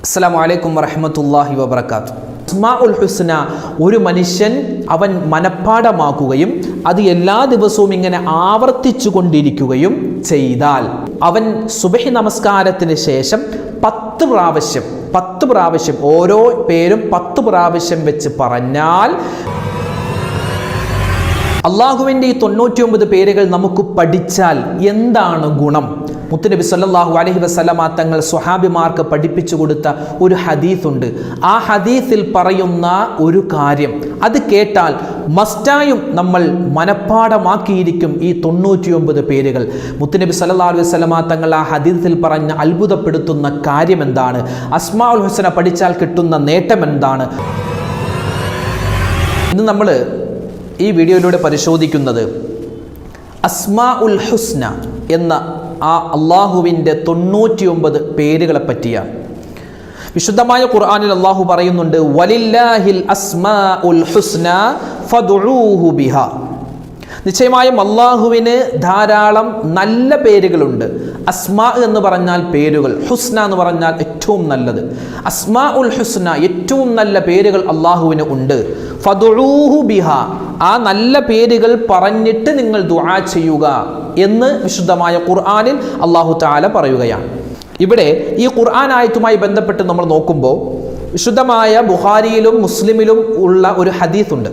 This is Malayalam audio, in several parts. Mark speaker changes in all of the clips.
Speaker 1: അസ്സലാമു അലൈക്കും വറഹ്മത്തുള്ളാഹി വബറകാതുഹു. അസ്മാഉൽ ഹുസ്ന ഒരു മനുഷ്യൻ അവൻ മനഃപ്പാഠമാക്കുകയും അത് എല്ലാ ദിവസവും ഇങ്ങനെ ആവർത്തിച്ചു കൊണ്ടിരിക്കുകയും ചെയ്താൽ അവൻ സുബഹി നമസ്കാരത്തിന് ശേഷം 10 പ്രാവശ്യം ഓരോ പേരും 10 പ്രാവശ്യം വെച്ച് പറഞ്ഞാൽ അള്ളാഹുവിൻ്റെ ഈ 99 പേരുകൾ നമുക്ക് പഠിച്ചാൽ എന്താണ് ഗുണം? മുത്തുനബി സല്ലല്ലാഹു അലൈഹി വസല്ലമ തങ്ങൾ സ്വഹാബിമാർക്ക് പഠിപ്പിച്ചു കൊടുത്ത ഒരു ഹദീസുണ്ട്. ആ ഹദീസിൽ പറയുന്ന ഒരു കാര്യം അത് കേട്ടാൽ മസ്റ്റായും നമ്മൾ മനഃപ്പാഠമാക്കിയിരിക്കും ഈ 99 പേരുകൾ. മുത്തുനബി സല്ലല്ലാഹു അലൈഹി വസല്ലമ തങ്ങൾ ആ ഹദീസിൽ പറഞ്ഞ അത്ഭുതപ്പെടുത്തുന്ന കാര്യം എന്താണ്? അസ്മാഉൽ ഹുസ്ന പഠിച്ചാൽ കിട്ടുന്ന നേട്ടം എന്താണ്? ഇന്ന് നമ്മൾ ഈ വീഡിയോയിലൂടെ പരിശോധിക്കുന്നത് അസ്മാഉൽ ഹുസ്ന എന്ന ആ അള്ളാഹുവിൻ്റെ 99 പേരുകളെ പറ്റിയാണ്. വിശുദ്ധമായ ഖുർആനിൽ അള്ളാഹു പറയുന്നുണ്ട്, വലില്ലാഹിൽ അസ്മാഉൽ ഹുസ്ന ഫദ്ഉഹു ബിഹാ. നിശ്ചയമായും അള്ളാഹുവിന് ധാരാളം നല്ല പേരുകളുണ്ട്. അസ്മാ എന്ന് പറഞ്ഞാൽ പേരുകൾ, ഹുസ്ന എന്ന് പറഞ്ഞാൽ ഏറ്റവും നല്ലത്. അസ്മാഉൽ ഹുസ്ന ഏറ്റവും നല്ല പേരുകൾ അള്ളാഹുവിന് ഉണ്ട്. ഫദ്ഉഹു ബിഹാ, ആ നല്ല പേരുകൾ പറഞ്ഞിട്ട് നിങ്ങൾ ദുആ ചെയ്യുക എന്ന് വിശുദ്ധമായ ഖുർആനിൽ അള്ളാഹു തആല പറയുകയാണ്. ഇവിടെ ഈ ഖുർആൻ ആയത്തുമായി ബന്ധപ്പെട്ട് നമ്മൾ നോക്കുമ്പോൾ വിശുദ്ധമായ ബുഖാരിയിലും മുസ്ലിമിലും ഉള്ള ഒരു ഹദീസുണ്ട്.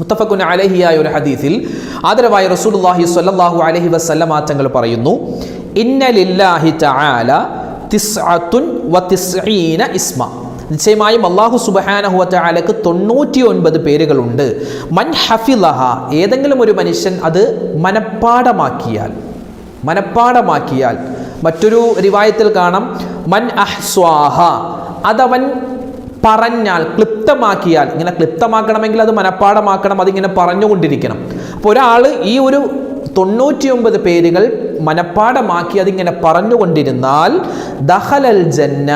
Speaker 1: മുത്തഫഖുൻ അലൈഹിയായ ഒരു ഹദീസിൽ ആദരവായ റസൂലുള്ളാഹി സ്വല്ലല്ലാഹു അലൈഹി വസല്ലമ തങ്ങൾ പറയുന്നു, ഇന്ന ലില്ലാഹി തആല 99 ഇസ്മ. നിശ്ചയമായും അല്ലാഹു സുബ്ഹാനഹു വ തആലക്ക് 99 പേരുകളുണ്ട്. മൻ ഹഫിളഹ, ഏതെങ്കിലും ഒരു മനുഷ്യൻ അത് മനഃപ്പാഠമാക്കിയാൽ മറ്റൊരു റിവായത്തിൽ കാണാം മൻ അഹ്സ്വാഹ, അതവൻ പറഞ്ഞാൽ ക്ലിപ്തമാക്കിയാൽ. ഇങ്ങനെ ക്ലിപ്തമാക്കണമെങ്കിൽ അത് മനഃപ്പാഠമാക്കണം, അതിങ്ങനെ പറഞ്ഞുകൊണ്ടിരിക്കണം. അപ്പോൾ ഒരാൾ ഈ ഒരു 99 പേരുകൾ മനഃപ്പാഠമാക്കി അതിങ്ങനെ പറഞ്ഞുകൊണ്ടിരുന്നാൽ ദഖലൽ ജന്ന,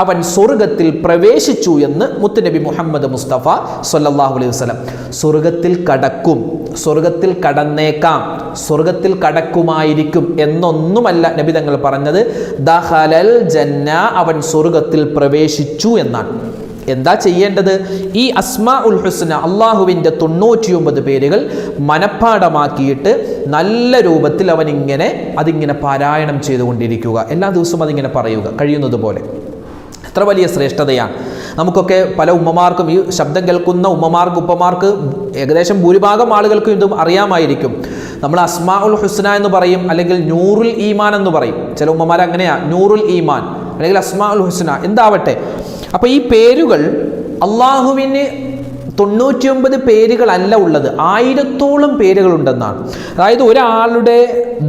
Speaker 1: അവൻ സ്വർഗത്തിൽ പ്രവേശിച്ചു എന്ന് മുത്തുനബി മുഹമ്മദ് മുസ്തഫ സ്വല്ലല്ലാഹു അലൈഹി വസല്ലം. സ്വർഗത്തിൽ കടക്കും, സ്വർഗത്തിൽ കടന്നേക്കാം, സ്വർഗത്തിൽ കടക്കുമായിരിക്കും എന്നൊന്നുമല്ല നബി തങ്ങൾ പറഞ്ഞത്. ദഖലൽ ജന്ന, അവൻ സ്വർഗത്തിൽ പ്രവേശിച്ചു എന്നാണ്. എന്താ ചെയ്യേണ്ടത്? ഈ അസ്മാഉൽ ഹുസ്ന അള്ളാഹുവിൻ്റെ 99 പേരുകൾ മനഃപ്പാഠമാക്കിയിട്ട് നല്ല രൂപത്തിൽ അതിങ്ങനെ പാരായണം ചെയ്തുകൊണ്ടിരിക്കുക. എല്ലാ ദിവസവും അതിങ്ങനെ പറയുക കഴിയുന്നത് പോലെ. എത്ര വലിയ ശ്രേഷ്ഠതയാണ്! നമുക്കൊക്കെ പല ഉമ്മമാർക്കും, ഈ ശബ്ദം കേൾക്കുന്ന ഉമ്മമാർക്ക് ഉപ്പമാർക്ക് ഏകദേശം ഭൂരിഭാഗം ആളുകൾക്കും ഇതും അറിയാമായിരിക്കും. നമ്മൾ അസ്മാഉൽ ഹുസ്ന എന്ന് പറയും, അല്ലെങ്കിൽ നൂറുൽ ഈമാൻ എന്ന് പറയും. ചില ഉമ്മമാർ അങ്ങനെയാ, നൂറുൽ ഈമാൻ അല്ലെങ്കിൽ അസ്മാഉൽ ഹുസ്ന എന്താവട്ടെ. അപ്പോൾ ഈ പേരുകൾ അള്ളാഹുവിന് 99 പേരുകളല്ല ഉള്ളത്, 1000ഓളം പേരുകളുണ്ടെന്നാണ്. അതായത് ഒരാളുടെ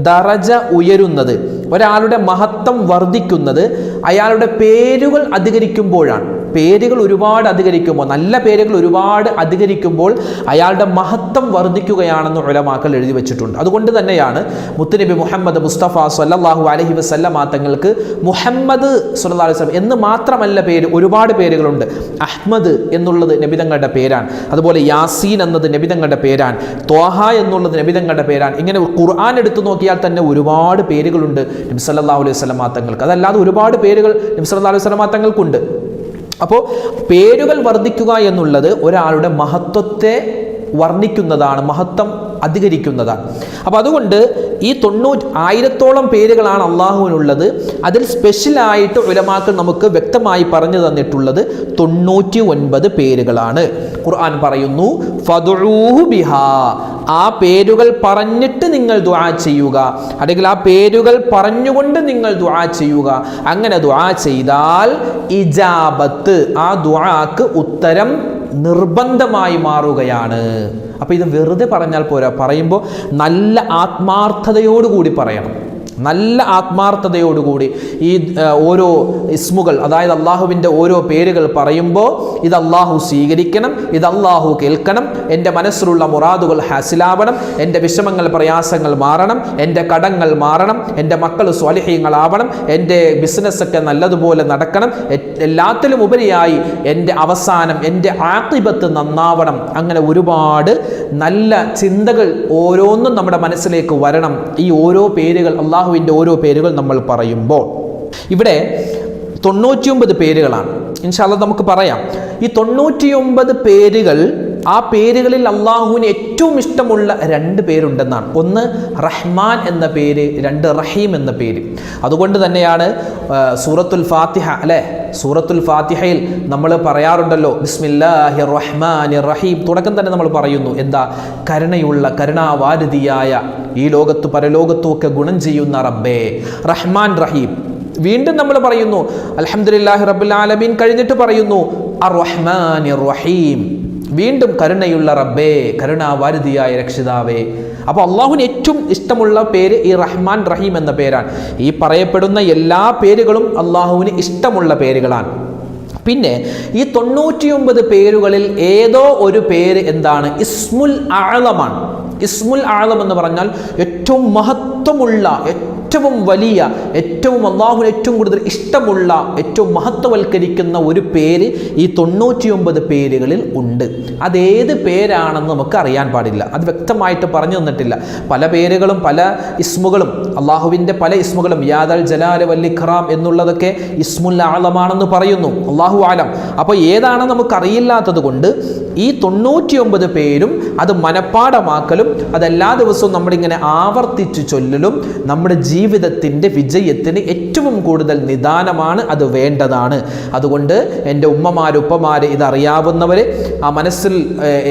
Speaker 1: ദറജ ഉയരുന്നത്, ഒരാളുടെ മഹത്വം വർദ്ധിക്കുന്നത് അയാളുടെ പേരുകൾ അധികരിക്കുമ്പോഴാണ്. പേരുകൾ ഒരുപാട് അധികരിക്കുമ്പോൾ, നല്ല പേരുകൾ ഒരുപാട് അധികരിക്കുമ്പോൾ അയാളുടെ മഹത്വം വർദ്ധിക്കുകയാണെന്ന് ഉലമാക്കൾ എഴുതി വെച്ചിട്ടുണ്ട്. അതുകൊണ്ട് തന്നെയാണ് മുത്തുനബി മുഹമ്മദ് മുസ്തഫ സ്വല്ലല്ലാഹു അലൈഹി വസല്ലമ തങ്ങൾക്ക് മുഹമ്മദ് സ്വല്ലല്ലാഹു അലൈഹി വസല്ലം എന്ന് മാത്രമല്ല പേര്, ഒരുപാട് പേരുകളുണ്ട്. അഹ്മദ് എന്നുള്ളത് നബി തങ്ങളുടെ പേരാണ്. അതുപോലെ യാസീൻ എന്നത് നബി തങ്ങളുടെ പേരാണ്. ത്വാഹ എന്നുള്ളത് നബി തങ്ങളുടെ പേരാണ്. ഇങ്ങനെ ഖുർആൻ എടുത്തു നോക്കിയാൽ തന്നെ ഒരുപാട് പേരുകളുണ്ട് നബി സല്ലല്ലാഹു അലൈഹി വസല്ലമ തങ്ങൾക്ക്. അതല്ലാതെ ഒരുപാട് പേരുകൾ നബി സല്ലല്ലാഹു അലൈഹി വസല്ലമ തങ്ങൾക്കുണ്ട്. അപ്പോൾ പേരുകൾ വർദ്ധിക്കുക എന്നുള്ളത് ഒരാളുടെ മഹത്വത്തെ വർണ്ണിക്കുന്നതാണ്, മഹത്വം അധികരിക്കുന്നതാണ്. അപ്പോൾ അതുകൊണ്ട് ഈ 1000ഓളം പേരുകളാണ് അള്ളാഹുവിനുള്ളത്. അതിൽ സ്പെഷ്യലായിട്ട് ഉലമാക്കൾ നമുക്ക് വ്യക്തമായി പറഞ്ഞു തന്നിട്ടുള്ളത് 99 പേരുകളാണ്. ഖുർആൻ പറയുന്നു, ഫദ്ഉഹു ബിഹാ, ആ പേരുകൾ പറഞ്ഞിട്ട് നിങ്ങൾ ദുആ ചെയ്യുക, അല്ലെങ്കിൽ ആ പേരുകൾ പറഞ്ഞുകൊണ്ട് നിങ്ങൾ ദുആ ചെയ്യുക. അങ്ങനെ ദുആ ചെയ്താൽ ഇജാബത്ത്, ആ ദുആക്ക് ഉത്തരം നിർബന്ധമായി മാറുകയാണ്. അപ്പോൾ ഇത് വെറുതെ പറഞ്ഞാൽ പോരാ, പറയുമ്പോൾ നല്ല ആത്മാർത്ഥതയോടുകൂടി പറയണം. നല്ല ആത്മാർത്ഥതയോടുകൂടി ഈ ഓരോ ഇസ്മുകൾ, അതായത് അള്ളാഹുവിൻ്റെ ഓരോ പേരുകൾ പറയുമ്പോൾ ഇത് അള്ളാഹു സ്വീകരിക്കണം, ഇത് അള്ളാഹു കേൾക്കണം, എൻ്റെ മനസ്സിലുള്ള മുറാദുകൾ ഹാസിലാവണം, എൻ്റെ വിഷമങ്ങൾ പ്രയാസങ്ങൾ മാറണം, എൻ്റെ കടങ്ങൾ മാറണം, എൻ്റെ മക്കൾ സ്വാലിഹീങ്ങളാവണം, എൻ്റെ ബിസിനസ്സൊക്കെ നല്ലതുപോലെ നടക്കണം, എല്ലാത്തിലും ഉപരിയായി എൻ്റെ അവസാനം, എൻ്റെ ആഖിബത്ത് നന്നാവണം. അങ്ങനെ ഒരുപാട് നല്ല ചിന്തകൾ ഓരോന്നും നമ്മുടെ മനസ്സിലേക്ക് വരണം. ഈ ഓരോ പേരുകൾ, അള്ളാഹുവിൻ്റെ ഓരോ പേരുകൾ നമ്മൾ പറയുമ്പോൾ ഇവിടെ 99 പേരുകളാണ്. ഇൻഷാ അല്ലാഹ് നമുക്ക് പറയാം. ഈ 99 പേരുകൾ, ആ പേരുകളിൽ അള്ളാഹുവിന് ഏറ്റവും ഇഷ്ടമുള്ള 2 പേരുണ്ടെന്നാണ്. ഒന്ന് റഹ്മാൻ എന്ന പേര്, 2 റഹീം എന്ന പേര്. അതുകൊണ്ട് തന്നെയാണ് സൂറത്തുൽ ഫാത്തിഹ അല്ലേ, സൂറത്തുൽ ഫാത്തിഹയിൽ നമ്മൾ പറയാറുണ്ടല്ലോ ബിസ്മില്ലാഹിർ റഹ്മാനിർ റഹീം. തുടക്കം തന്നെ നമ്മൾ പറയുന്നു എന്താ? കരുണയുള്ള കരുണാവാരിധിയായ ഈ ലോകത്തു പരലോകത്തും ഒക്കെ ഗുണം ചെയ്യുന്ന റബ്ബേ റഹ്മാൻ റഹീം. വീണ്ടും നമ്മൾ പറയുന്നു അൽഹംദുലില്ലാഹി റബ്ബിൽ ആലമീൻ കഴിഞ്ഞിട്ട് പറയുന്നു അർ റഹ്മാനിർ റഹീം. വീണ്ടും കരുണയുള്ള റബ്ബേ കരുണാവാരിധിയായ രക്ഷിതാവേ. അപ്പോൾ അള്ളാഹുവിന് ഏറ്റവും ഇഷ്ടമുള്ള പേര് ഈ റഹ്മാൻ റഹീം എന്ന പേരാണ്. ഈ പറയപ്പെടുന്ന എല്ലാ പേരുകളും അള്ളാഹുവിന് ഇഷ്ടമുള്ള പേരുകളാണ്. പിന്നെ ഈ 99 പേരുകളിൽ ഏതോ ഒരു പേര് എന്താണ്? ഇസ്മുൽ അഅ്ലമാണ്. ഇസ്മുൽ അഅ്ലം എന്ന് പറഞ്ഞാൽ ഏറ്റവും മഹത്വമുള്ള, ഏറ്റവും വലിയ, ഏറ്റവും അള്ളാഹുവിന് ഏറ്റവും കൂടുതൽ ഇഷ്ടമുള്ള, ഏറ്റവും മഹത്വവൽക്കരിക്കുന്ന ഒരു പേര് ഈ 99 പേരുകളിൽ ഉണ്ട്. അതേത് പേരാണെന്ന് നമുക്ക് അറിയാൻ പാടില്ല. അത് വ്യക്തമായിട്ട് പറഞ്ഞു തന്നിട്ടില്ല. പല പേരുകളും പല ഇസ്മുകളും, അള്ളാഹുവിൻ്റെ പല ഇസ്മുകളും യാദൽ ജലാൽ വൽ ഇക്റാം എന്നുള്ളതൊക്കെ ഇസ്മുൽ അഅ്ലമാണെന്ന് പറയുന്നു. അള്ളാഹു ആലം. അപ്പോൾ ഏതാണ് നമുക്കറിയില്ലാത്തത് കൊണ്ട് ഈ 99 പേരും അത് മനഃപ്പാഠമാക്കലും അതെല്ലാ ദിവസവും നമ്മളിങ്ങനെ ആവർത്തിച്ച് ചൊല്ലലും നമ്മുടെ ജീവിതത്തിൻ്റെ വിജയത്തിന് ഏറ്റവും കൂടുതൽ നിദാനമാണ്. അത് വേണ്ടതാണ്. അതുകൊണ്ട് എൻ്റെ ഉപ്പമാർ ഇതറിയാവുന്നവർ ആ മനസ്സിൽ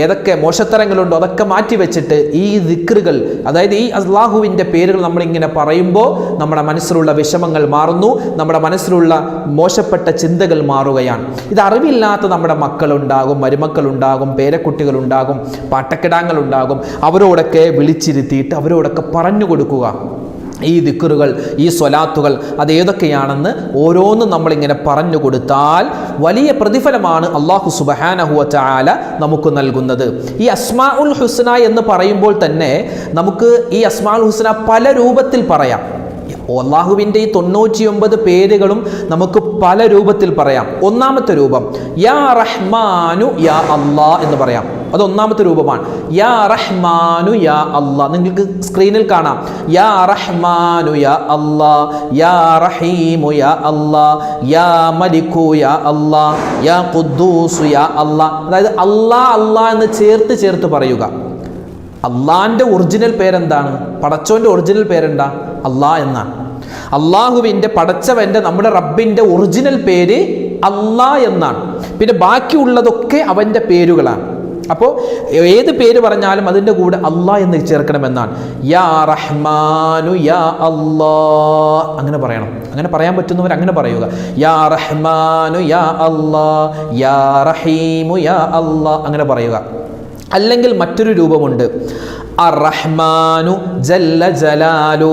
Speaker 1: ഏതൊക്കെ മോശത്തരങ്ങളുണ്ടോ അതൊക്കെ മാറ്റി വെച്ചിട്ട് ഈ ദിക്റുകൾ, അതായത് ഈ അള്ളാഹുവിൻ്റെ പേരുകൾ നമ്മളിങ്ങനെ പറയുമ്പോൾ നമ്മുടെ മനസ്സിലുള്ള വിഷമങ്ങൾ മാറുന്നു, നമ്മുടെ മനസ്സിലുള്ള മോശപ്പെട്ട ചിന്തകൾ മാറുകയാണ്. ഇത് അറിവില്ലാത്ത നമ്മുടെ മക്കളുണ്ടാകും, മരുമക്കളുണ്ടാകും, പേരക്കുട്ടികളുണ്ടാകും, പാട്ടക്കിടാങ്ങളുണ്ടാകും. അവരോടൊക്കെ വിളിച്ചിരുത്തിയിട്ട് അവരോടൊക്കെ പറഞ്ഞു കൊടുക്കുക ഈ ദിക്റുകൾ, ഈ സ്വലാത്തുകൾ അതേതൊക്കെയാണെന്ന് ഓരോന്നും നമ്മളിങ്ങനെ പറഞ്ഞു കൊടുത്താൽ വലിയ പ്രതിഫലമാണ് അല്ലാഹു സുബ്ഹാനഹു വ തആല നമുക്ക് നൽകുന്നത്. ഈ അസ്മാഉൽ ഹുസ്ന എന്ന് പറയുമ്പോൾ തന്നെ നമുക്ക് ഈ അസ്മാഉൽ ഹുസ്ന പല രൂപത്തിൽ പറയാം. അള്ളാഹുവിൻ്റെ ഈ 99 പേരുകളും നമുക്ക് പല രൂപത്തിൽ പറയാം. ഒന്നാമത്തെ രൂപം യാ റഹ്മാനു യാ അല്ലാ എന്ന് പറയാം. അത് ഒന്നാമത്തെ രൂപമാണ്. യാ റഹ്മാനു യാ അല്ലാ. നിങ്ങൾക്ക് സ്ക്രീനിൽ കാണാം. യാ റഹ്മാനു യാ അല്ലാ, യാ റഹീമു യാ അല്ലാ, യാ മലിക്കു യാ അല്ലാ, യാ ഖുദ്ദൂസു യാ അല്ലാ. അതായത് അല്ലാ അല്ലാ എന്ന് ചേർത്ത് പറയുക. അള്ളാൻ്റെ ഒറിജിനൽ പേരെന്താണ്? പടച്ചോൻ്റെ ഒറിജിനൽ പേരെന്താ? അല്ലാ എന്നാണ്. അള്ളാഹുവിൻ്റെ, പടച്ചവൻ്റെ, നമ്മുടെ റബ്ബിൻ്റെ ഒറിജിനൽ പേര് അല്ലാ എന്നാണ്. പിന്നെ ബാക്കിയുള്ളതൊക്കെ അവൻ്റെ പേരുകളാണ്. അപ്പോൾ ഏത് പേര് പറഞ്ഞാലും അതിൻ്റെ കൂടെ അല്ലാ എന്ന് ചേർക്കണമെന്നാണ്. യാ റഹ്മാനു യാ അല്ലാ അങ്ങനെ പറയണം. അങ്ങനെ പറയാൻ പറ്റുന്നവർ അങ്ങനെ പറയുക. യാ റഹ്മാനു യാ അല്ലാ, യാ റഹീമു യാ അല്ലാ അങ്ങനെ പറയുക. അല്ലെങ്കിൽ മറ്റൊരു രൂപമുണ്ട്. അർ റഹ്മാനു ജല്ല ജലാലു,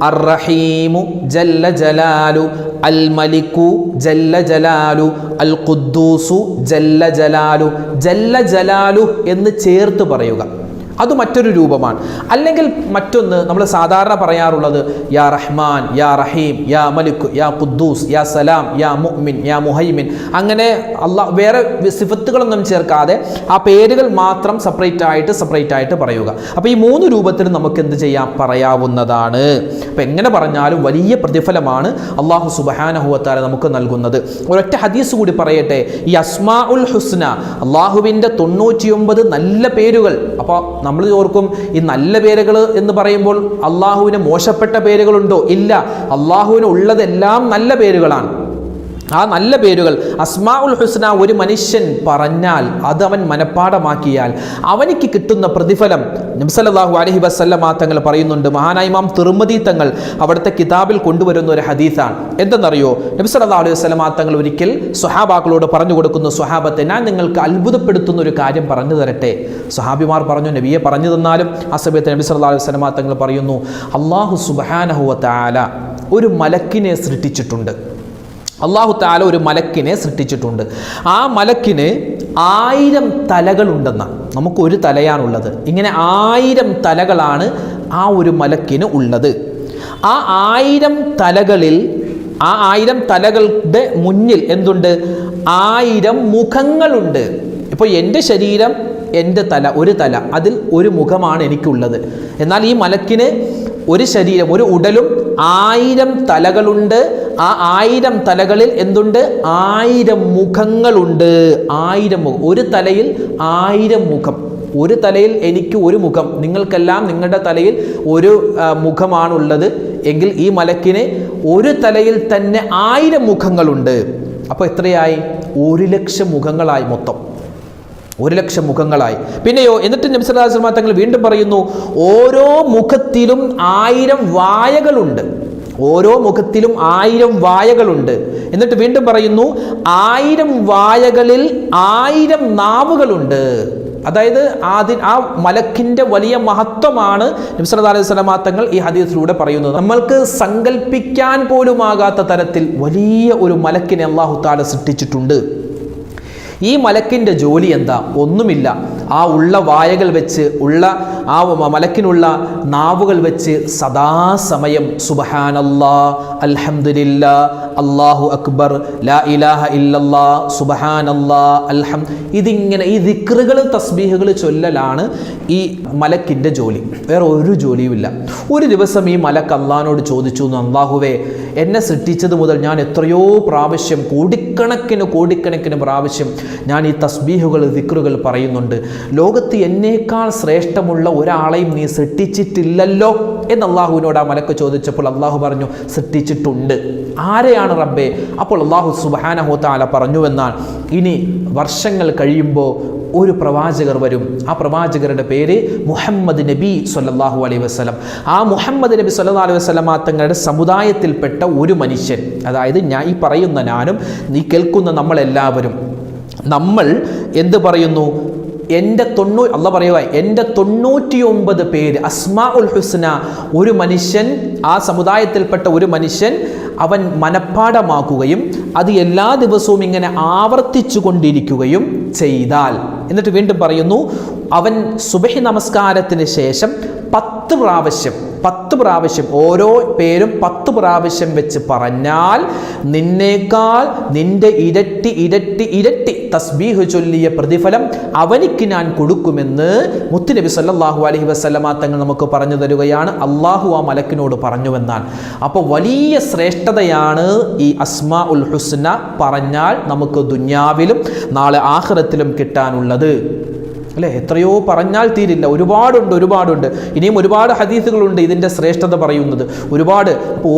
Speaker 1: അർ റഹീമു ജല്ല ജലാലു, അൽ മലിക്കു ജല്ല ജലാലു, അൽ ഖുദ്ദൂസു ജല്ല ജലാലു. ജല്ല ജലാലു എന്ന് ചേർത്ത് പറയുക. അത് മറ്റൊരു രൂപമാണ്. അല്ലെങ്കിൽ മറ്റൊന്ന് നമ്മൾ സാധാരണ പറയാറുള്ളത് യാ റഹ്മാൻ, യാ റഹീം, യാ മലിക്, യാ ഖുദ്ദൂസ്, യാ സലാം, യാ മുഅ്മിൻ, യാ മുഹൈമിൻ. അങ്ങനെ വേറെ സിഫത്തുകളൊന്നും ചേർക്കാതെ ആ പേരുകൾ മാത്രം സെപ്പറേറ്റ് ആയിട്ട് പറയുക. അപ്പോൾ ഈ 3 രൂപത്തിൽ നമുക്ക് എന്ത് ചെയ്യാം? പറയാവുന്നതാണ്. അപ്പോൾ എങ്ങനെ പറഞ്ഞാലും വലിയ പ്രതിഫലമാണ് അല്ലാഹു സുബ്ഹാനഹു വ തആല നമുക്ക് നൽകുന്നത്. ഒരൊറ്റ ഹദീസ് കൂടി പറയട്ടെ. ഈ അസ്മാഉൽ ഹുസ്ന, അള്ളാഹുവിൻ്റെ 99 നല്ല പേരുകൾ. അപ്പോൾ നമ്മൾ ഓർക്കും ഈ നല്ല പേരുകൾ എന്ന് പറയുമ്പോൾ അള്ളാഹുവിന് മോശപ്പെട്ട പേരുകളുണ്ടോ? ഇല്ല. അള്ളാഹുവിന് ഉള്ളതെല്ലാം നല്ല പേരുകളാണ്. ആ നല്ല പേരുകൾ അസ്മാഉൽ ഹുസ്ന ഒരു മനുഷ്യൻ പറഞ്ഞാൽ, അത് അവൻ മനഃപ്പാഠമാക്കിയാൽ അവനിക്ക് കിട്ടുന്ന പ്രതിഫലം നബി സല്ലല്ലാഹു അലൈഹി വസല്ലമ തങ്ങൾ പറയുന്നുണ്ട്. മഹാനായ ഇമാം തിർമിദി തങ്ങൾ അവിടുത്തെ കിതാബിൽ കൊണ്ടുവരുന്ന ഒരു ഹദീസാണ്. എന്തെന്നറിയോ? നബി സല്ലല്ലാഹു അലൈഹി വസല്ലമ തങ്ങൾ ഒരിക്കൽ സ്വഹാബാക്കളോട് പറഞ്ഞു കൊടുക്കുന്നു, സ്വഹാബത്തെ ഞാൻ നിങ്ങൾക്ക് അത്ഭുതപ്പെടുത്തുന്ന ഒരു കാര്യം പറഞ്ഞു തരട്ടെ. സ്വഹാബിമാർ പറഞ്ഞു, നബിയെ പറഞ്ഞു തന്നാലും. ആ സമയത്ത് നബി സല്ലല്ലാഹു അലൈഹി വസല്ലമ തങ്ങൾ പറയുന്നു, അല്ലാഹു സുബ്ഹാനഹു വ തആല ഒരു മലക്കിനെ സൃഷ്ടിച്ചിട്ടുണ്ട്. അല്ലാഹു തആല ഒരു മലക്കിനെ സൃഷ്ടിച്ചിട്ടുണ്ട്. ആ മലക്കിന് 1000 തലകളുണ്ടെന്നാണ്. നമുക്കൊരു തലയാണുള്ളത്. ഇങ്ങനെ 1000 തലകളാണ് ആ ഒരു മലക്കിന് ഉള്ളത്. ആ 1000 തലകളിൽ, ആ 1000 തലകളുടെ മുന്നിൽ എന്തുണ്ട്? 1000 മുഖങ്ങളുണ്ട്. ഇപ്പോൾ എൻ്റെ ശരീരം, എൻ്റെ തല, ഒരു തല, അതിൽ ഒരു മുഖമാണ് എനിക്കുള്ളത്. എന്നാൽ ഈ മലക്കിന് ഒരു ശരീരം, ഒരു ഉടലും 1000 തലകളുണ്ട്. ആ 1000 തലകളിൽ എന്തുണ്ട്? 1000 മുഖങ്ങളുണ്ട്. 1000 മുഖം. ഒരു തലയിൽ 1000 മുഖം. ഒരു തലയിൽ എനിക്ക് ഒരു മുഖം, നിങ്ങൾക്കെല്ലാം നിങ്ങളുടെ തലയിൽ ഒരു മുഖമാണുള്ളത് എങ്കിൽ ഈ മലക്കിന് ഒരു തലയിൽ തന്നെ 1000 മുഖങ്ങളുണ്ട്. അപ്പോൾ എത്രയായി? 1,00,000 മുഖങ്ങളായി. മൊത്തം 1,00,000 മുഖങ്ങളായി. പിന്നെയോ എന്നിട്ട് നബി സല്ലല്ലാഹു അലൈഹി വസല്ലം തങ്ങൾ വീണ്ടും പറയുന്നു, ഓരോ മുഖത്തിലും 1000 വായകളുണ്ട്. ഓരോ മുഖത്തിലും 1000 വായകളുണ്ട്. എന്നിട്ട് വീണ്ടും പറയുന്നു, 1000 വായകളിൽ 1000 നാവുകളുണ്ട്. അതായത് ആ മലക്കിന്റെ വലിയ മഹത്വമാണ് നബി സല്ലല്ലാഹു അലൈഹി വസല്ലം തങ്ങൾ ഈ ഹദീസിലൂടെ പറയുന്നത്. നമ്മൾക്ക് സങ്കല്പിക്കാൻ പോലുമാകാത്ത തരത്തിൽ വലിയ ഒരു മലക്കിനെ അല്ലാഹു തആല സൃഷ്ടിച്ചിട്ടുണ്ട്. ഈ മലക്കിന്റെ ജോലി എന്താ? ഒന്നുമില്ല. ആ ഉള്ള വായകൾ വെച്ച്, ആ മലക്കിനുള്ള നാവുകൾ വെച്ച് സദാസമയം സുബ്ഹാനല്ലാഹ്, അൽഹംദുലില്ലാ, അല്ലാഹു അക്ബർ, ലാ ഇലാഹ ഇല്ലല്ലാഹ്, സുബ്ഹാനല്ലാഹ്, ഇതിങ്ങനെ ഈ ദിക്റുകൾ തസ്ബീഹുകൾ ചൊല്ലലാണ് ഈ മലക്കിന്റെ ജോലി. വേറെ ഒരു ജോലിയുമില്ല. ഒരു ദിവസം ഈ മലക്ക് അള്ളാഹിനോട് ചോദിച്ചു, അല്ലാഹുവേ, എന്നെ സൃഷ്ടിച്ചത് മുതൽ ഞാൻ എത്രയോ പ്രാവശ്യം, കോടിക്കണക്കിന് പ്രാവശ്യം ഞാൻ ഈ തസ്ബീഹുകൾ ദിക്റുകൾ പറയുന്നുണ്ട്. ലോകത്ത് എന്നേക്കാൾ ശ്രേഷ്ഠമുള്ള ഒരാളെയും നീ സൃഷ്ടിച്ചിട്ടില്ലല്ലോ എന്ന് അള്ളാഹുവിനോട് ആ മലക്ക് ചോദിച്ചപ്പോൾ അള്ളാഹു പറഞ്ഞു, സൃഷ്ടിച്ചിട്ടുണ്ട്. ആരെയാണ് റബ്ബേ? അപ്പോൾ അള്ളാഹു സുബ്ഹാനഹു വ തആല പറഞ്ഞുവെന്നാണ്, ഇനി വർഷങ്ങൾ കഴിയുമ്പോൾ ഒരു പ്രവാചകർ വരും. ആ പ്രവാചകരുടെ പേര് മുഹമ്മദ് നബി സ്വല്ലല്ലാഹു അലൈഹി വസല്ലം. ആ മുഹമ്മദ് നബി സ്വല്ലല്ലാഹു അലൈഹി വസല്ലം തങ്ങളുടെ സമുദായത്തിൽപ്പെട്ട ഒരു മനുഷ്യൻ, അതായത് ഞാൻ ഈ പറയുന്ന ഞാനും നീ കേൾക്കുന്ന നമ്മളെല്ലാവരും, നമ്മൾ എന്ത് പറയുന്നു? അള്ളാഹ് പറയുക, എൻ്റെ 99 പേര് അസ്മാഉൽ ഹുസ്ന ഒരു മനുഷ്യൻ, ആ സമുദായത്തിൽപ്പെട്ട ഒരു മനുഷ്യൻ അവൻ മനഃപ്പാഠമാക്കുകയും അത് എല്ലാ ദിവസവും ഇങ്ങനെ ആവർത്തിച്ചു കൊണ്ടിരിക്കുകയും ചെയ്താൽ, എന്നിട്ട് വീണ്ടും പറയുന്നു, അവൻ സുബഹി നമസ്കാരത്തിന് ശേഷം 10 പ്രാവശ്യം ഓരോ പേരും 10 പ്രാവശ്യം വെച്ച് പറഞ്ഞാൽ നിന്നേക്കാൾ നിന്റെ ഇരട്ടി തസ്ബീഹ് ചൊല്ലിയ പ്രതിഫലം അവനിക്ക് ഞാൻ കൊടുക്കുമെന്ന് മുത്തുനബി സല്ലല്ലാഹു അലൈഹി വസല്ലമ തങ്ങൾ നമുക്ക് പറഞ്ഞു തരുകയാണ്. അള്ളാഹു ആ മലക്കിനോട് പറഞ്ഞുവെന്നാണ്. അപ്പോൾ വലിയ ശ്രേഷ്ഠതയാണ് ഈ അസ്മാഉൽ ഹുസ്ന പറഞ്ഞാൽ നമുക്ക് ദുനിയാവിലും നാളെ ആഖിറത്തിലും കിട്ടാനുള്ളത്. അല്ലേ? എത്രയോ പറഞ്ഞാൽ തീരില്ല. ഒരുപാടുണ്ട്. ഇനിയും ഒരുപാട് ഹദീസുകളുണ്ട് ഇതിൻ്റെ ശ്രേഷ്ഠത പറയുന്നത്, ഒരുപാട്. അപ്പോൾ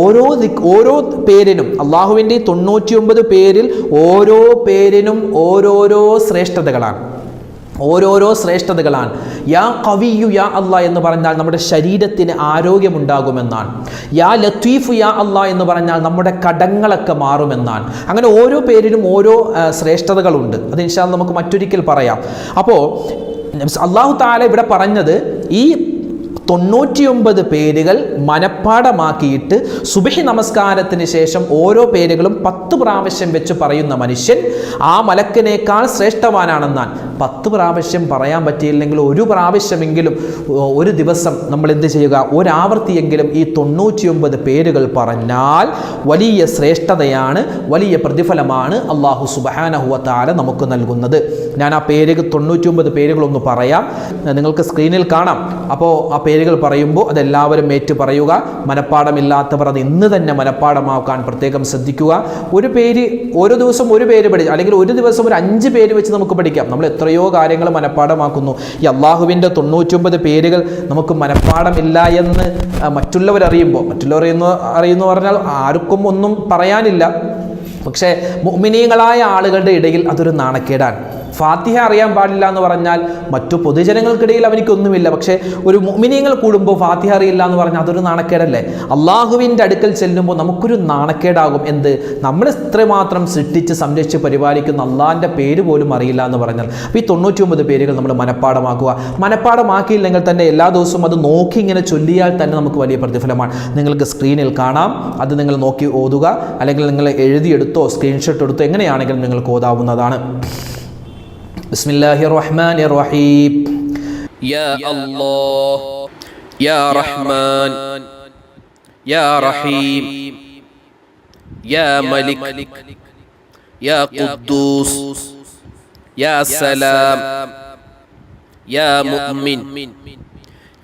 Speaker 1: ഓരോ പേരിനും, അള്ളാഹുവിൻ്റെ 99 പേരിൽ ഓരോ പേരിനും ഓരോരോ ശ്രേഷ്ഠതകളാണ്. യാ ഖവിയ്യു യാ അല്ലാ എന്ന് പറഞ്ഞാൽ നമ്മുടെ ശരീരത്തിന് ആരോഗ്യമുണ്ടാകുമെന്നാണ്. യാ ലത്തീഫു യാ അല്ലാ എന്ന് പറഞ്ഞാൽ നമ്മുടെ കടങ്ങളൊക്കെ മാറുമെന്നാണ്. അങ്ങനെ ഓരോ പേരിനും ഓരോ ശ്രേഷ്ഠതകളുണ്ട്. അത് ഇൻഷാ അല്ലാഹ് നമുക്ക് മറ്റൊരിക്കൽ പറയാം. അപ്പോൾ അല്ലാഹു തആല ഇവിടെ പറഞ്ഞത് ഈ 99 പേരുകൾ മനഃപ്പാഠമാക്കിയിട്ട് സുബഹി നമസ്കാരത്തിന് ശേഷം ഓരോ പേരുകളും 10 പ്രാവശ്യം വെച്ച് പറയുന്ന മനുഷ്യൻ ആ മലക്കിനേക്കാൾ ശ്രേഷ്ഠവാനാണെന്നാണ്. 10 പ്രാവശ്യം പറയാൻ പറ്റിയില്ലെങ്കിൽ ഒരു പ്രാവശ്യമെങ്കിലും ഒരു ദിവസം നമ്മൾ എന്ത് ചെയ്യുക? ഒരാവർത്തിയെങ്കിലും ഈ 99 പേരുകൾ പറഞ്ഞാൽ വലിയ ശ്രേഷ്ഠതയാണ്, വലിയ പ്രതിഫലമാണ് അല്ലാഹു സുബ്ഹാനഹു വ തആല നമുക്ക് നൽകുന്നത്. ഞാൻ ആ 99 പേരുകളൊന്ന് പറയാം, നിങ്ങൾക്ക് സ്ക്രീനിൽ കാണാം. അപ്പോൾ ആ പേരുകൾ പറയുമ്പോൾ അതെല്ലാവരും ഏറ്റു പറയുക. മനഃപ്പാഠമില്ലാത്തവർ അത് ഇന്ന് തന്നെ മനഃപ്പാഠമാക്കാൻ പ്രത്യേകം ശ്രദ്ധിക്കുക. ഒരു പേര് ഓരോ ദിവസം ഒരു പേര് പഠിക്കുക, അല്ലെങ്കിൽ ഒരു ദിവസം ഒരു 5 പേര് വെച്ച് നമുക്ക് പഠിക്കാം. നമ്മൾ എത്രയോ കാര്യങ്ങൾ മനഃപ്പാഠമാക്കുന്നു. ഈ അള്ളാഹുവിൻ്റെ 99 പേരുകൾ നമുക്ക് മനഃപ്പാഠമില്ല എന്ന് മറ്റുള്ളവർ അറിയുന്നു പറഞ്ഞാൽ ആർക്കും ഒന്നും പറയാനില്ല. പക്ഷേ മുഅ്മിനീങ്ങളായ ആളുകളുടെ ഇടയിൽ അതൊരു നാണക്കേടാണ്. ഫാത്തിഹ അറിയാൻ പാടില്ല എന്ന് പറഞ്ഞാൽ മറ്റു പൊതുജനങ്ങൾക്കിടയിൽ അവനിക്കൊന്നുമില്ല. പക്ഷേ ഒരു മുഅ്മിനീങ്ങൾ കൂടുമ്പോൾ ഫാത്തിഹ അറിയില്ല എന്ന് പറഞ്ഞാൽ അതൊരു നാണക്കേടല്ലേ? അള്ളാഹുവിൻ്റെ അടുക്കൽ ചെല്ലുമ്പോൾ നമുക്കൊരു നാണക്കേടാകും. എന്ത്? നമ്മൾ ഇത്രമാത്രം സൃഷ്ടിച്ച് സംരക്ഷിച്ച് പരിപാലിക്കുന്ന അള്ളാഹിൻ്റെ പേര് പോലും അറിയില്ല എന്ന് പറഞ്ഞാൽ. അപ്പോൾ ഈ 99 പേരുകൾ നമ്മൾ മനഃപ്പാഠമാക്കുക. മനഃപ്പാഠമാക്കിയില്ലെങ്കിൽ തന്നെ എല്ലാ ദിവസവും അത് നോക്കി ഇങ്ങനെ ചൊല്ലിയാൽ തന്നെ നമുക്ക് വലിയ പ്രതിഫലമാണ്. നിങ്ങൾക്ക് സ്ക്രീനിൽ കാണാം, അത് നിങ്ങൾ നോക്കി ഓതുക, അല്ലെങ്കിൽ നിങ്ങൾ എഴുതിയെടുത്തോ സ്ക്രീൻഷോട്ട് എടുത്തോ എങ്ങനെയാണെങ്കിലും നിങ്ങൾക്ക് ഓതാവുന്നതാണ്. ബിസ്മില്ലാഹിർ റഹ്മാനിർ റഹീം.
Speaker 2: യാ അല്ലാഹ് യാ റഹ്മാൻ യാ റഹീം യാ മലിക് യാ ഖുദ്ദൂസ് യാ സലാം യാ മുഅ്മിൻ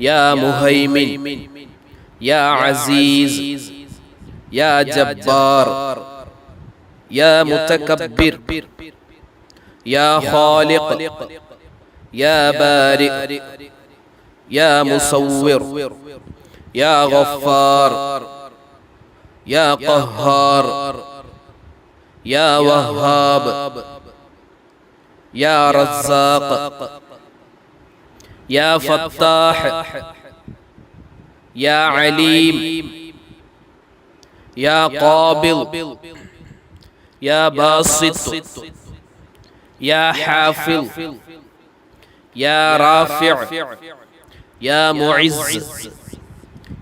Speaker 2: യാ മുഹൈമിൻ യാ അസീസ് يا جبار يا متكبر يا خالق يا بارئ يا مصور يا غفار يا قهار يا وهاب يا رزاق يا فتاح يا عليم يا قابض يا باسط يا حافظ يا رافع يا معز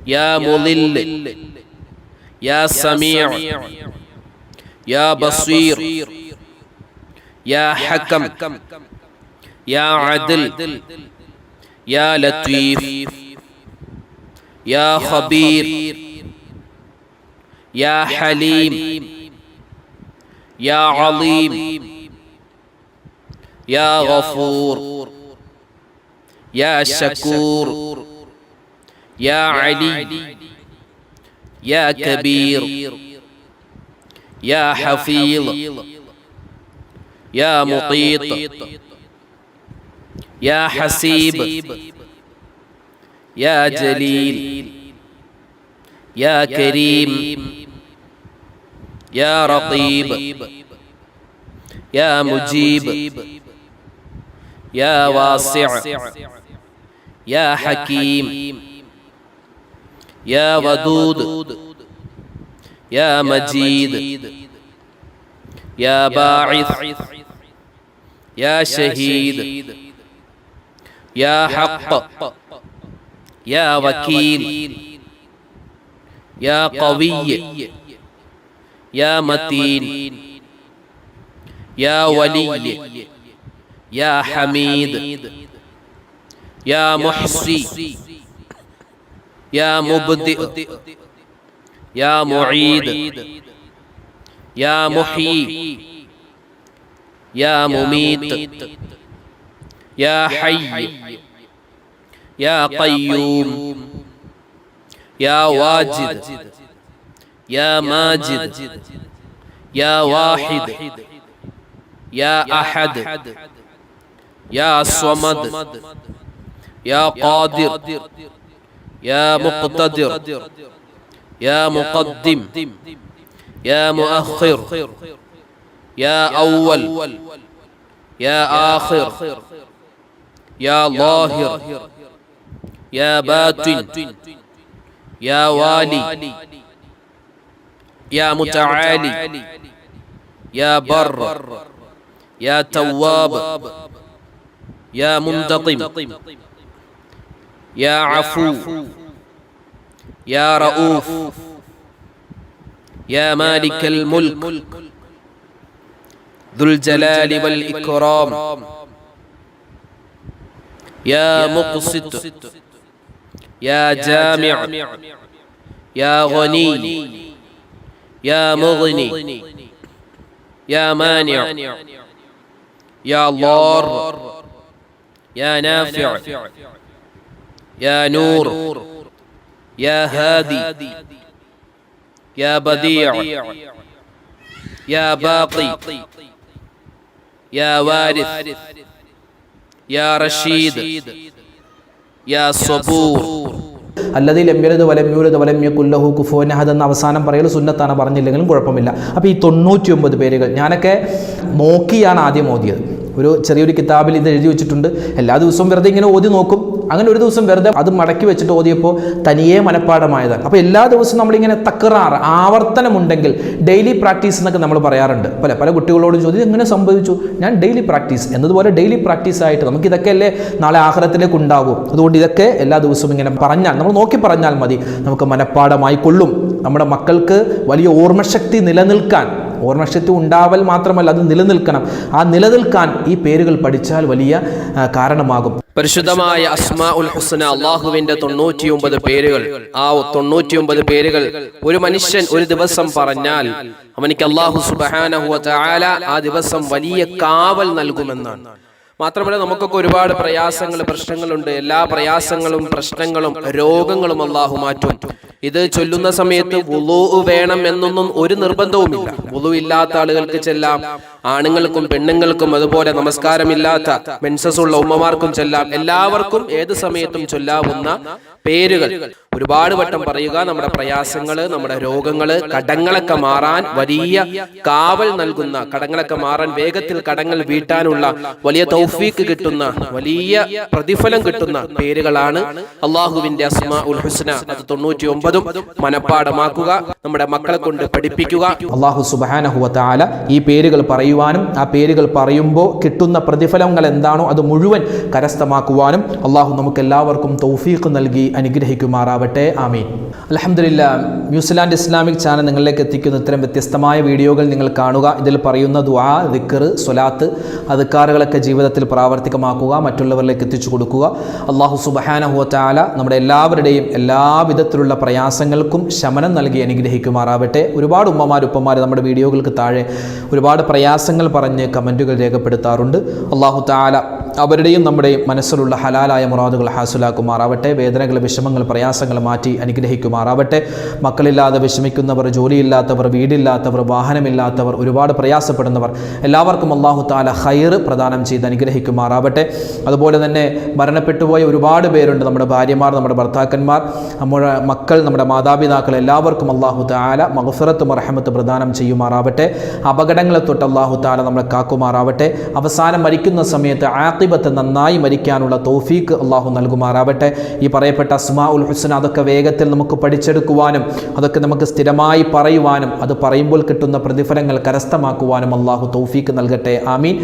Speaker 2: يا مضل يا سميع يا بصير يا حكم يا عدل يا لطيف يا خبير يا حليم يا عظيم يا غفور يا شكور يا علي يا كبير يا حفيظ يا مقيط يا حسيب يا جليل يا كريم يا رقيب يا مجيب يا واسع يا حكيم يا ودود يا مجيد يا باعث يا شهيد يا حق يا وكيل يا قوي يا متين يا ولي يا حميد يا محصي يا مبدئ يا معيد يا محيي يا مميت يا حي يا قيوم يا واجد يا ماجد يا واحد يا أحد يا صمد يا قادر يا مقتدر يا مقدم يا مؤخر يا أول يا آخر يا ظاهر يا باطن يا والي يا متعالي يا بر يا تواب يا منتقم يا عفو يا رؤوف يا مالك الملك ذو الجلال والإكرام يا مقسط يا جامع يا غني يا مغني يا مانع يا ضار يا نافع يا نور يا هادي يا بديع يا باقي يا وارث يا رشيد يا صبور
Speaker 1: അല്ലദീ ലം യലിദ് വലം യൂലദ് വലം യകുൽ ലഹു കുഫുവൻ അഹദ് എന്ന അവസാനം പറയൽ സുന്നത്താണ്, പറഞ്ഞില്ലെങ്കിലും കുഴപ്പമില്ല. അപ്പോൾ ഈ 99 പേരുകൾ ഞാനൊക്കെ നോക്കിയാണ് ആദ്യം ഓതിയത്. ഒരു ചെറിയൊരു കിതാബിൽ ഇത് എഴുതി വെച്ചിട്ടുണ്ട്. എല്ലാ ദിവസവും വെറുതെ ഇങ്ങനെ ഓതി നോക്കും. അങ്ങനെ ഒരു ദിവസം വെറുതെ അത് മടക്കി വെച്ചിട്ട് ഓതിയപ്പോൾ തനിയെ മനഃപ്പാടമായതാണ്. അപ്പോൾ എല്ലാ ദിവസവും നമ്മളിങ്ങനെ തക്റാർ ആവർത്തനമുണ്ടെങ്കിൽ ഡെയിലി പ്രാക്ടീസ് എന്നൊക്കെ നമ്മൾ പറയാറുണ്ട്. പല കുട്ടികളോടും ചോദിച്ചു എങ്ങനെ സംഭവിച്ചു, ഞാൻ ഡെയിലി പ്രാക്ടീസ് എന്നതുപോലെ ഡെയിലി പ്രാക്ടീസ് ആയിട്ട് നമുക്കിതൊക്കെ അല്ലേ നാളെ ആഖിറത്തിലേക്ക് ഉണ്ടാകും. അതുകൊണ്ട് ഇതൊക്കെ എല്ലാ ദിവസവും ഇങ്ങനെ പറഞ്ഞാൽ, നമ്മൾ നോക്കി പറഞ്ഞാൽ മതി, നമുക്ക് മനഃപ്പാടമായി കൊള്ളും. നമ്മുടെ മക്കൾക്ക് വലിയ ഓർമ്മശക്തി നിലനിൽക്കാൻ, ഓർമ്മശക്തി ഉണ്ടാവൽ മാത്രമല്ല അത് നിലനിൽക്കണം. ആ നിലനിൽക്കാൻ ഈ പേരുകൾ പഠിച്ചാൽ വലിയ കാരണമാകും.
Speaker 2: പരിശുദ്ധമായ അസ്മാഉൽ ഹുസ്ന, അള്ളാഹുവിന്റെ 99 പേരുകൾ. ആ 99 പേരുകൾ ഒരു മനുഷ്യൻ ഒരു ദിവസം പറഞ്ഞാൽ അവനിക്ക് അല്ലാഹു സുബ്ഹാനഹു വ തആല ആ ദിവസം വലിയ കാവൽ നൽകുമെന്നാണ്. മാത്രമല്ല നമുക്കൊക്കെ ഒരുപാട് പ്രയാസങ്ങൾ, പ്രശ്നങ്ങളുണ്ട്. എല്ലാ പ്രയാസങ്ങളും പ്രശ്നങ്ങളും രോഗങ്ങളും അല്ലാഹു മാറ്റും. ഇത് ചൊല്ലുന്ന സമയത്ത് വുളൂ വേണം എന്നൊന്നും ഒരു നിർബന്ധവുമില്ല. വുളൂ ഇല്ലാത്ത ആളുകൾക്ക് ചെല്ലാം, ആണുങ്ങൾക്കും പെണ്ണുങ്ങൾക്കും അതുപോലെ നമസ്കാരമില്ലാത്ത മെൻസസ് ഉള്ള ഉമ്മമാർക്കും ചെല്ലാം. എല്ലാവർക്കും ഏത് സമയത്തും ചൊല്ലാവുന്ന പേരുകൾ ഒരുപാട് വട്ടം പറയുക. നമ്മുടെ പ്രയാസങ്ങള്, നമ്മുടെ രോഗങ്ങള്, കടങ്ങളൊക്കെ മാറാൻ വലിയ കാവൽ നൽകുന്ന, കടങ്ങളൊക്കെ മാറാൻ വേഗത്തിൽ കടങ്ങൾ വീട്ടാനുള്ള വലിയ തൗഫീക്ക് കിട്ടുന്ന, വലിയ പ്രതിഫലം കിട്ടുന്ന പേരുകളാണ് അള്ളാഹുവിന്റെ അസ്മാഉൽ ഹുസ്ന. അത് 99 മനപ്പാഠമാക്കുക, നമ്മുടെ മക്കളെ കൊണ്ട് പഠിപ്പിക്കുക.
Speaker 1: അള്ളാഹു സുബ്ഹാനഹു വ തആല ഈ പേരുകൾ പറയുവാനും ആ പേരുകൾ പറയുമ്പോൾ കിട്ടുന്ന പ്രതിഫലങ്ങൾ എന്താണോ അത് മുഴുവൻ കരസ്ഥമാക്കുവാനും അള്ളാഹു നമുക്ക് എല്ലാവർക്കും തൗഫീഖ് നൽകി അനുഗ്രഹിക്കുമാറാവട്ടെ. ആമീൻ. അൽഹംദുലില്ലാ, ന്യൂസിലാൻഡ് ഇസ്ലാമിക് ചാനൽ നിങ്ങളിലേക്ക് എത്തിക്കുന്ന ഇത്തരം വ്യത്യസ്തമായ വീഡിയോകൾ നിങ്ങൾ കാണുക. ഇതിൽ പറയുന്ന ദുആ, ദിക്ർ, സ്വലാത്ത്, അദ്കാറുകളൊക്കെ ജീവിതത്തിൽ പ്രാവർത്തികമാക്കുക, മറ്റുള്ളവരിലേക്ക് എത്തിച്ചു കൊടുക്കുക. അള്ളാഹു സുബ്ഹാനഹു വ തആല നമ്മുടെ എല്ലാവരുടെയും എല്ലാവിധത്തിലുള്ള പ്രയാസങ്ങൾക്കും ശമനം നൽകി അനുഗ്രഹിക്കുമാറാവട്ടെ. ഒരുപാട് ഉമ്മമാർ ഉപ്പമാർ നമ്മുടെ വീഡിയോകൾക്ക് താഴെ ഒരുപാട് പ്രയാസങ്ങൾ പറഞ്ഞ് കമൻറ്റുകൾ രേഖപ്പെടുത്താറുണ്ട്. അള്ളാഹു തആല അവരുടെയും നമ്മുടെയും മനസ്സിലുള്ള ഹലാലായ മുറാദുകൾ ഹാസുലാക്കുമാറാവട്ടെ. വേദനകൾ, വിഷമങ്ങൾ, പ്രയാസങ്ങൾ മാറ്റി അനുഗ്രഹിക്കുമാറാവട്ടെ. മക്കളില്ലാതെ വിഷമിക്കുന്നവർ, ജോലിയില്ലാത്തവർ, വീടില്ലാത്തവർ, വാഹനമില്ലാത്തവർ, ഒരുപാട് പ്രയാസപ്പെടുന്നവർ എല്ലാവർക്കും അള്ളാഹു തആല ഖൈർ പ്രദാനം ചെയ്ത് അനുഗ്രഹിക്കുമാറാവട്ടെ. അതുപോലെ തന്നെ മരണപ്പെട്ടുപോയ ഒരുപാട് പേരുണ്ട്. നമ്മുടെ ഭാര്യമാർ, നമ്മുടെ ഭർത്താക്കന്മാർ, നമ്മുടെ മക്കൾ, നമ്മുടെ മാതാപിതാക്കൾ എല്ലാവർക്കും അള്ളാഹു തആല മഗ്ഫിറത്തും റഹ്മത്തും പ്രദാനം ചെയ്യുമാറാവട്ടെ. അപകടങ്ങളെ തൊട്ട് അള്ളാഹു തആല നമ്മളെ കാക്കുമാറാവട്ടെ. അവസാനം മരിക്കുന്ന സമയത്ത് ആഖിബത്ത് നന്നായി മരിക്കാനുള്ള തൗഫീഖ് അള്ളാഹു നൽകുമാറാവട്ടെ. ഈ പറയപ്പെട്ട അസ്മാഉൽ ഹുസ്ന അതൊക്കെ വേഗത്തിൽ നമുക്ക് പഠിച്ചെടുക്കുവാനും അതൊക്കെ നമുക്ക് സ്ഥിരമായി പറയുവാനും അത് പറയുമ്പോൾ കിട്ടുന്ന പ്രതിഫലങ്ങൾ കരസ്ഥമാക്കുവാനും അള്ളാഹു തൗഫീഖ് നൽകട്ടെ. ആമീൻ.